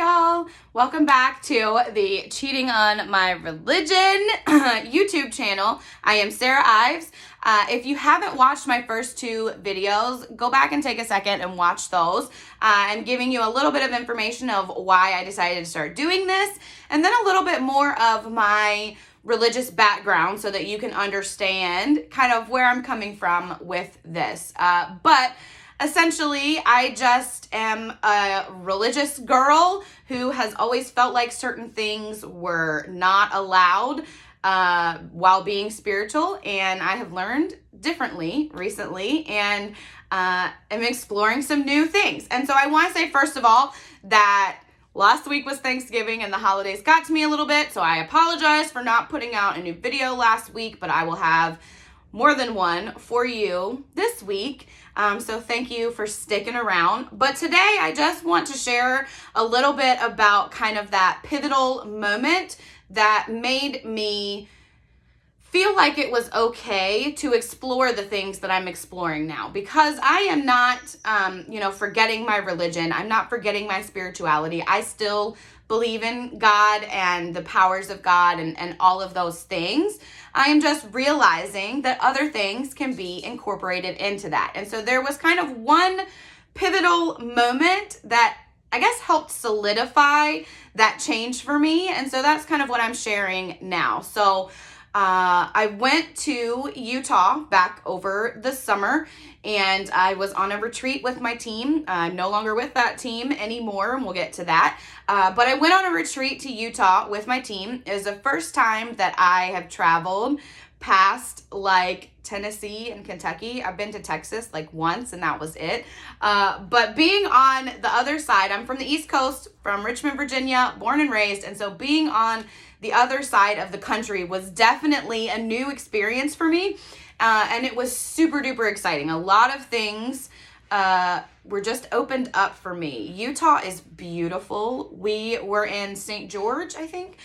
y'all. Welcome back to the Cheating on My Religion YouTube channel. I am Sarah Ives. If you haven't watched my first two videos, go back and take a second and watch those. I'm giving you a little bit of information of why I decided to start doing this, and then a little bit more of my religious background so that you can understand kind of where I'm coming from with this. But essentially, I just am a religious girl who has always felt like certain things were not allowed while being spiritual, and I have learned differently recently and am exploring some new things. And so I want to say, first of all, that last week was Thanksgiving and the holidays got to me a little bit, so I apologize for not putting out a new video last week, but I will have more than one for you this week. So thank you for sticking around. But today I just want to share a little bit about kind of that pivotal moment that made me feel like it was okay to explore the things that I'm exploring now, because I am not, forgetting my religion. I'm not forgetting my spirituality. I still believe in God and the powers of God and all of those things. I am just realizing that other things can be incorporated into that. And so there was kind of one pivotal moment that I guess helped solidify that change for me. And so that's kind of what I'm sharing now. So I went to Utah back over the summer, and I was on a retreat with my team. I'm no longer with that team anymore, and we'll get to that. But I went on a retreat to Utah with my team. It was the first time that I have traveled past like Tennessee and Kentucky. I've been to Texas like once, and that was it. But being on the other side, I'm from the East Coast, from Richmond, Virginia, born and raised. And so being on the other side of the country was definitely a new experience for me. And it was super duper exciting. A lot of things were just opened up for me. Utah is beautiful. We were in St. George, I think.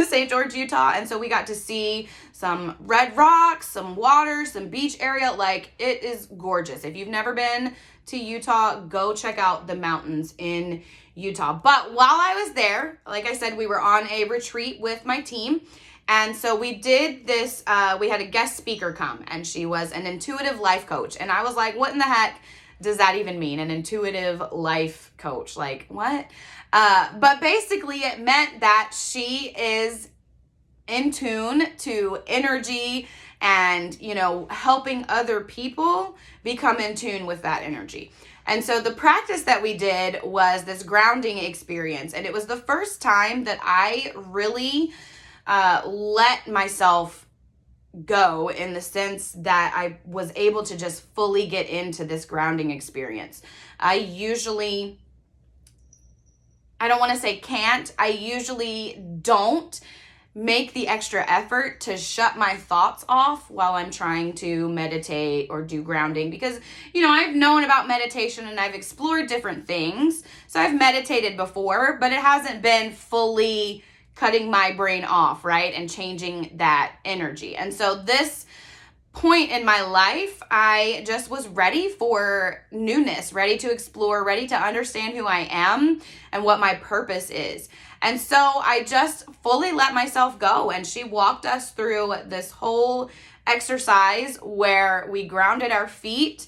St. George, Utah. And so we got to see some red rocks, some water, some beach area. Like, it is gorgeous. If you've never been to Utah, go check out the mountains in Utah. But while I was there, like I said, we were on a retreat with my team. And so we did this, we had a guest speaker come, and she was an intuitive life coach. And I was like, what in the heck does that even mean? An intuitive life coach? Like, what? But basically it meant that she is in tune to energy and, helping other people become in tune with that energy. And so the practice that we did was this grounding experience. And it was the first time that I really let myself go, in the sense that I was able to just fully get into this grounding experience. I usually don't make the extra effort to shut my thoughts off while I'm trying to meditate or do grounding, because, I've known about meditation and I've explored different things. So I've meditated before, but it hasn't been fully cutting my brain off, right? And changing that energy. And so this point in my life, I just was ready for newness, ready to explore, ready to understand who I am and what my purpose is. And so I just fully let myself go. And she walked us through this whole exercise where we grounded our feet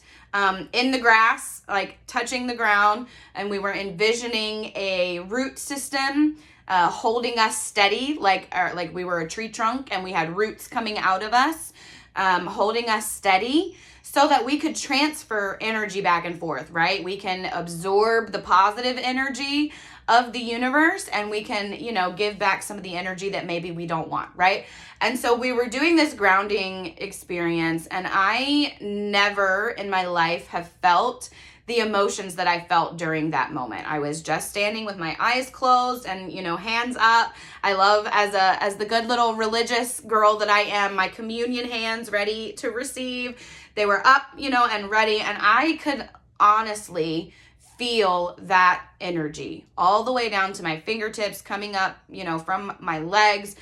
in the grass, like touching the ground. And we were envisioning a root system holding us steady, like we were a tree trunk and we had roots coming out of us, holding us steady so that we could transfer energy back and forth, right? We can absorb the positive energy of the universe, and we can, give back some of the energy that maybe we don't want, right? And so we were doing this grounding experience, and I never in my life have felt the emotions that I felt during that moment. I was just standing with my eyes closed and, hands up. I love, as the good little religious girl that I am, my communion hands ready to receive. They were up, and ready. And I could honestly feel that energy all the way down to my fingertips coming up, from my legs.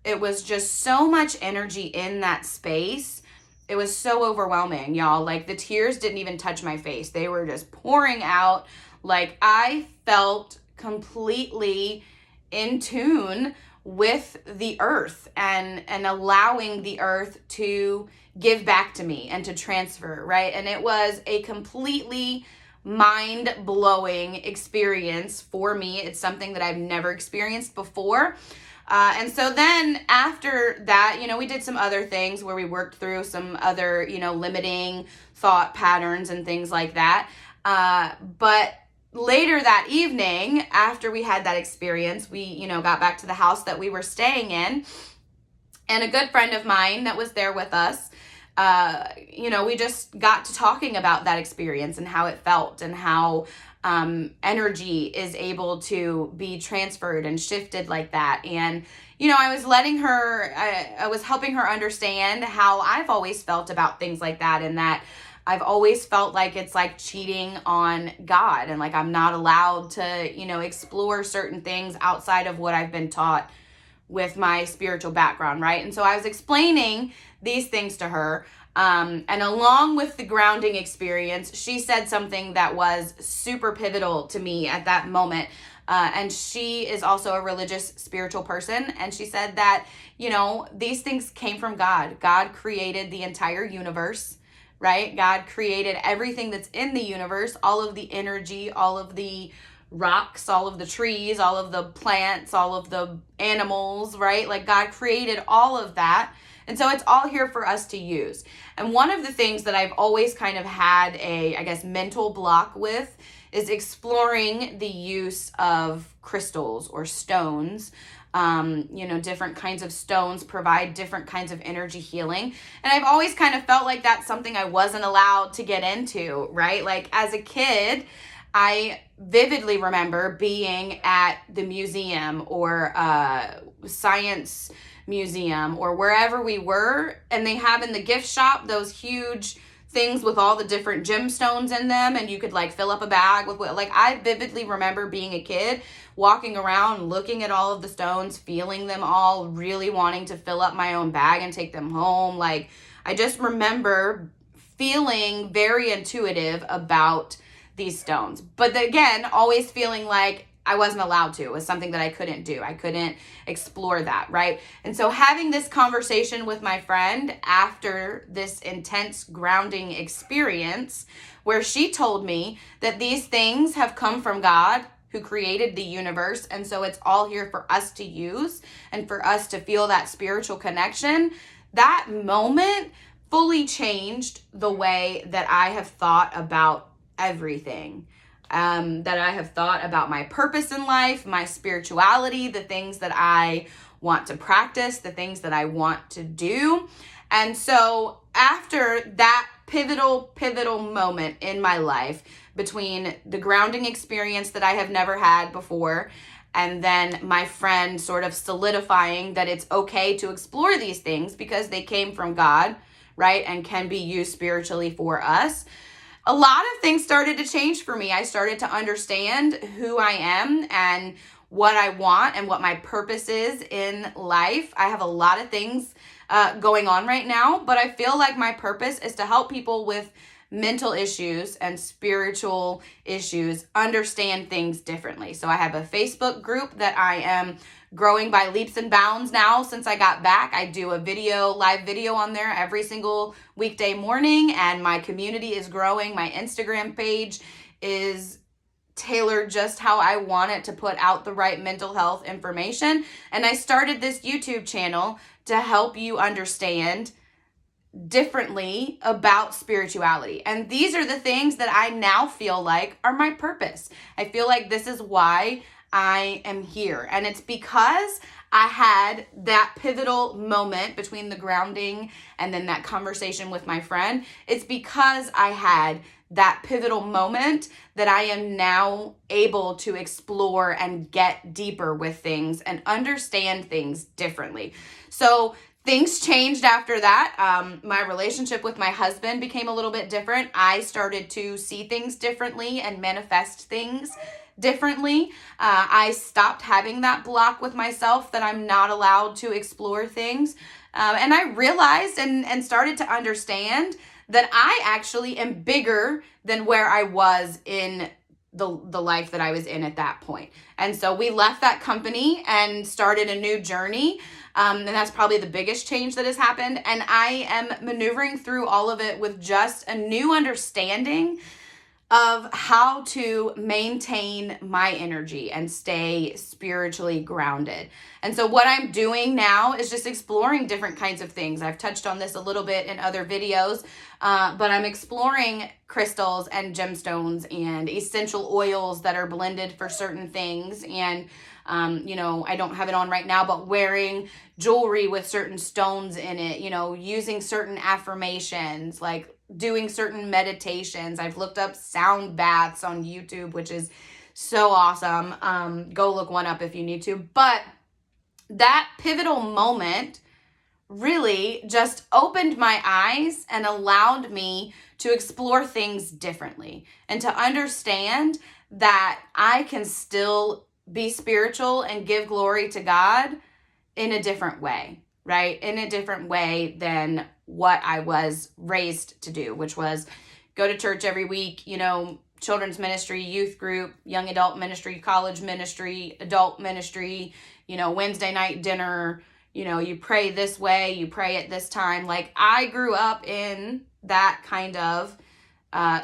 It was just so much energy in that space. It was so overwhelming, y'all. Like, the tears didn't even touch my face. They were just pouring out. Like, I felt completely in tune with the earth and allowing the earth to give back to me and to transfer, right? And it was a completely mind-blowing experience for me. It's something that I've never experienced before. And so then after that, we did some other things where we worked through some other, limiting thought patterns and things like that. But later that evening, after we had that experience, we, got back to the house that we were staying in. And a good friend of mine that was there with us, we just got to talking about that experience and how it felt and how energy is able to be transferred and shifted like that. And, I was I was helping her understand how I've always felt about things like that, and that I've always felt like it's like cheating on God, and like I'm not allowed to, explore certain things outside of what I've been taught with my spiritual background, right? And so I was explaining these things to her. And along with the grounding experience, she said something that was super pivotal to me at that moment. And she is also a religious, spiritual person. And she said that, these things came from God. God created the entire universe, right? God created everything that's in the universe, all of the energy, all of the rocks, all of the trees, all of the plants, all of the animals, right? Like God created all of that. And so it's all here for us to use. And one of the things that I've always kind of had mental block with is exploring the use of crystals or stones. Different kinds of stones provide different kinds of energy healing. And I've always kind of felt like that's something I wasn't allowed to get into, right? Like as a kid, I vividly remember being at the museum or science museum or wherever we were, and they have in the gift shop those huge things with all the different gemstones in them, and you could like fill up a bag with what, like I vividly remember being a kid walking around looking at all of the stones, feeling them all, really wanting to fill up my own bag and take them home. Like I just remember feeling very intuitive about these stones, but again, always feeling like I wasn't allowed to. It was something that I couldn't do. I couldn't explore that, right? And so having this conversation with my friend after this intense grounding experience where she told me that these things have come from God who created the universe, and so it's all here for us to use and for us to feel that spiritual connection, that moment fully changed the way that I have thought about everything. That I have thought about my purpose in life, my spirituality, the things that I want to practice, the things that I want to do. And so after that pivotal moment in my life between the grounding experience that I have never had before, and then my friend sort of solidifying that it's okay to explore these things because they came from God, right? And can be used spiritually for us. A lot of things started to change for me. I started to understand who I am and what I want and what my purpose is in life. I have a lot of things going on right now, but I feel like my purpose is to help people with mental issues and spiritual issues understand things differently. So I have a Facebook group that I am growing by leaps and bounds now since I got back. I do a live video on there every single weekday morning, and my community is growing. My Instagram page is tailored just how I want it to put out the right mental health information. And I started this YouTube channel to help you understand differently about spirituality. And these are the things that I now feel like are my purpose. I feel like this is why I am here. And it's because I had that pivotal moment between the grounding and then that conversation with my friend. It's because I had that pivotal moment that I am now able to explore and get deeper with things and understand things differently. So things changed after that. My relationship with my husband became a little bit different. I started to see things differently and manifest things differently. I stopped having that block with myself that I'm not allowed to explore things. And I realized and started to understand that I actually am bigger than where I was in the life that I was in at that point. And so we left that company and started a new journey. And that's probably the biggest change that has happened. And I am maneuvering through all of it with just a new understanding of how to maintain my energy and stay spiritually grounded. And so what I'm doing now is just exploring different kinds of things. I've touched on this a little bit in other videos, but I'm exploring crystals and gemstones and essential oils that are blended for certain things. And I don't have it on right now, but wearing jewelry with certain stones in it, using certain affirmations, like doing certain meditations. I've looked up sound baths on YouTube, which is so awesome. Go look one up if you need to. But that pivotal moment really just opened my eyes and allowed me to explore things differently and to understand that I can still be spiritual and give glory to God in a different way, right? In a different way than what I was raised to do, which was go to church every week, children's ministry, youth group, young adult ministry, college ministry, adult ministry, Wednesday night dinner, you pray this way, you pray at this time. Like, I grew up in that kind of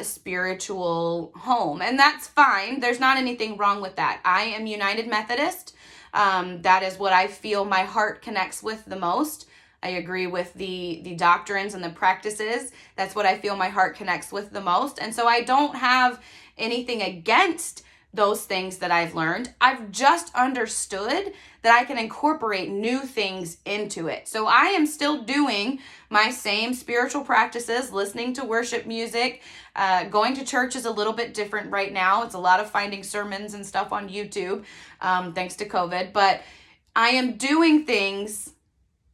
spiritual home, and that's fine. There's not anything wrong with that. I am United Methodist. That is what I feel my heart connects with the most. I agree with the doctrines and the practices. That's what I feel my heart connects with the most. And so I don't have anything against those things that I've learned. I've just understood that I can incorporate new things into it. So I am still doing my same spiritual practices, listening to worship music. Going to church is a little bit different right now. It's a lot of finding sermons and stuff on YouTube, thanks to COVID. But I am doing things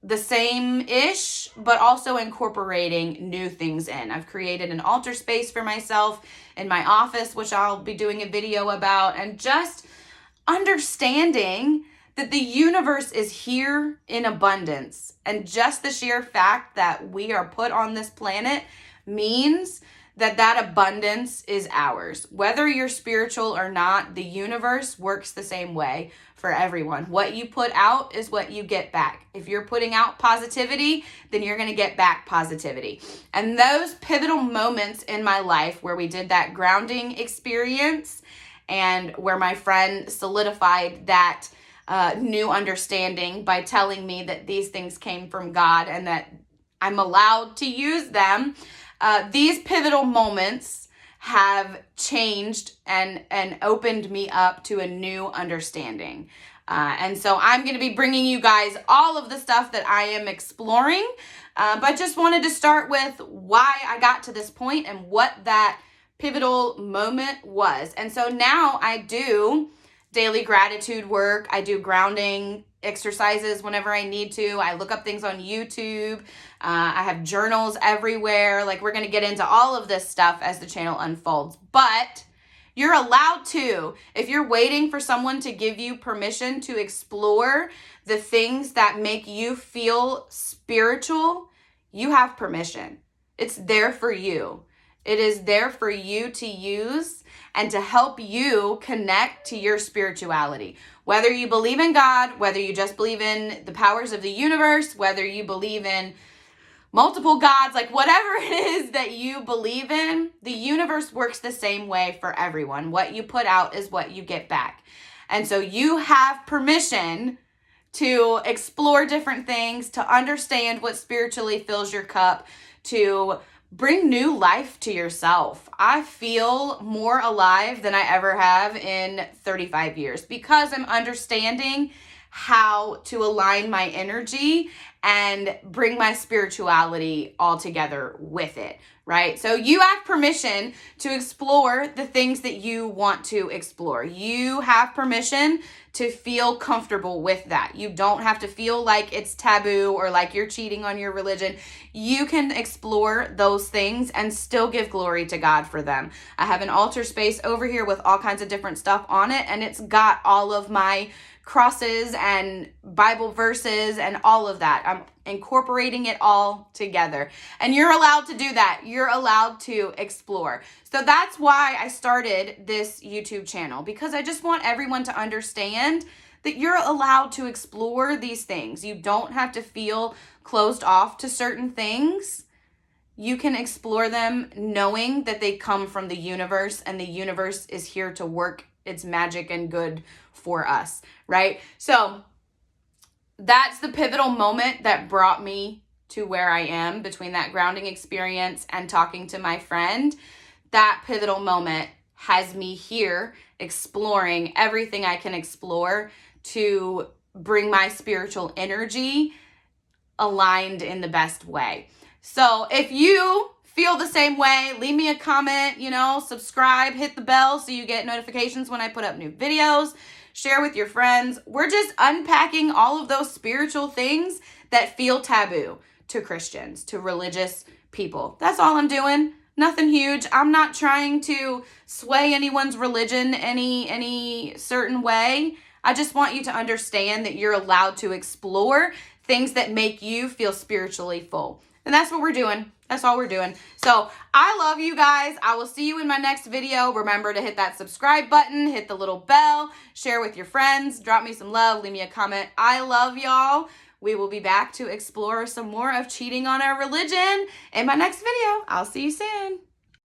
the same-ish, but also incorporating new things in. I've created an altar space for myself in my office, which I'll be doing a video about, and just understanding that the universe is here in abundance. And just the sheer fact that we are put on this planet means that abundance is ours. Whether you're spiritual or not, the universe works the same way for everyone. What you put out is what you get back. If you're putting out positivity, then you're going to get back positivity. And those pivotal moments in my life where we did that grounding experience and where my friend solidified that new understanding by telling me that these things came from God and that I'm allowed to use them, these pivotal moments have changed and opened me up to a new understanding. And so I'm going to be bringing you guys all of the stuff that I am exploring, but just wanted to start with why I got to this point and what that pivotal moment was. And so now I do daily gratitude work. I do grounding exercises whenever I need to. I look up things on YouTube. I have journals everywhere. Like, we're going to get into all of this stuff as the channel unfolds. But you're allowed to. If you're waiting for someone to give you permission to explore the things that make you feel spiritual, you have permission. It's there for you. It is there for you to use and to help you connect to your spirituality. Whether you believe in God, whether you just believe in the powers of the universe, whether you believe in multiple gods, like whatever it is that you believe in, the universe works the same way for everyone. What you put out is what you get back. And so you have permission to explore different things, to understand what spiritually fills your cup, to bring new life to yourself. I feel more alive than I ever have in 35 years because I'm understanding how to align my energy and bring my spirituality all together with it, right? So you have permission to explore the things that you want to explore. You have permission to feel comfortable with that. You don't have to feel like it's taboo or like you're cheating on your religion. You can explore those things and still give glory to God for them. I have an altar space over here with all kinds of different stuff on it, and it's got all of my crosses and Bible verses and all of that. incorporating it all together. And you're allowed to do that. You're allowed to explore. So that's why I started this YouTube channel, because I just want everyone to understand that you're allowed to explore these things. You don't have to feel closed off to certain things. You can explore them knowing that they come from the universe, and the universe is here to work its magic and good for us, right? So that's the pivotal moment that brought me to where I am, between that grounding experience and talking to my friend. That pivotal moment has me here exploring everything I can explore to bring my spiritual energy aligned in the best way. So if you feel the same way, leave me a comment, subscribe, hit the bell so you get notifications when I put up new videos, share with your friends. We're just unpacking all of those spiritual things that feel taboo to Christians, to religious people. That's all I'm doing. Nothing huge. I'm not trying to sway anyone's religion any certain way. I just want you to understand that you're allowed to explore things that make you feel spiritually full. And that's what we're doing. That's all we're doing. So I love you guys. I will see you in my next video. Remember to hit that subscribe button, hit the little bell, share with your friends, drop me some love, leave me a comment. I love y'all. We will be back to explore some more of cheating on our religion in my next video. I'll see you soon.